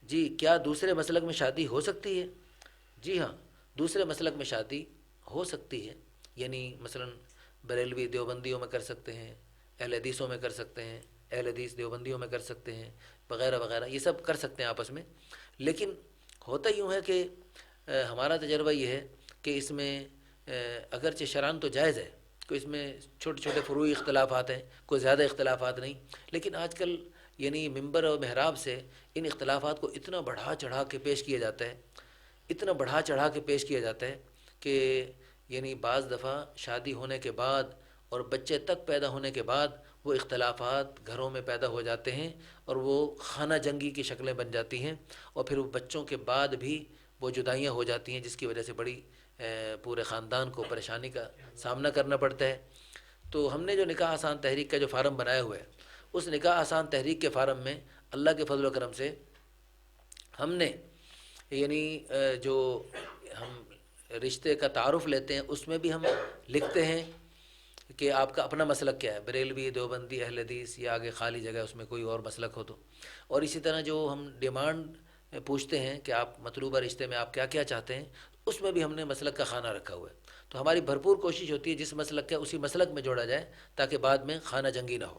جی کیا دوسرے مسلک میں شادی ہو سکتی ہے؟ جی ہاں، دوسرے مسلک میں شادی ہو سکتی ہے، یعنی مثلا بریلوی دیوبندیوں میں کر سکتے ہیں، اہل حدیثوں میں کر سکتے ہیں، اہل حدیث دیوبندیوں میں کر سکتے ہیں، وغیرہ وغیرہ، یہ سب کر سکتے ہیں آپس میں۔ لیکن ہوتا یوں ہے کہ ہمارا تجربہ یہ ہے کہ اس میں اگرچہ شرعاً تو جائز ہے، کوئی اس میں چھوٹے چھوٹے فروعی اختلافات ہیں، کوئی زیادہ اختلافات نہیں، لیکن آج کل یعنی ممبر اور محراب سے ان اختلافات کو اتنا بڑھا چڑھا کے پیش کیا جاتا ہے، اتنا بڑھا چڑھا کے پیش کیا جاتا ہے کہ یعنی بعض دفعہ شادی ہونے کے بعد اور بچے تک پیدا ہونے کے بعد وہ اختلافات گھروں میں پیدا ہو جاتے ہیں، اور وہ خانہ جنگی کی شکلیں بن جاتی ہیں، اور پھر وہ بچوں کے بعد بھی وہ جدائیاں ہو جاتی ہیں، جس کی وجہ سے بڑی پورے خاندان کو پریشانی کا سامنا کرنا پڑتا ہے۔ تو ہم نے جو نکاح آسان تحریک کا جو فارم بنایا ہوا ہے، اس نکاح آسان تحریک کے فارم میں اللہ کے فضل و کرم سے ہم نے یعنی جو ہم رشتے کا تعارف لیتے ہیں اس میں بھی ہم لکھتے ہیں کہ آپ کا اپنا مسلک کیا ہے، بریلوی، دیوبندی، اہل حدیث، یا آگے خالی جگہ اس میں کوئی اور مسلک ہو تو۔ اور اسی طرح جو ہم ڈیمانڈ پوچھتے ہیں کہ آپ مطلوبہ رشتے میں آپ کیا کیا چاہتے ہیں، اس میں بھی ہم نے مسلک کا خانہ رکھا ہوا ہے۔ تو ہماری بھرپور کوشش ہوتی ہے جس مسلک کا اسی مسلک میں جوڑا جائے، تاکہ بعد میں خانہ جنگی نہ ہو۔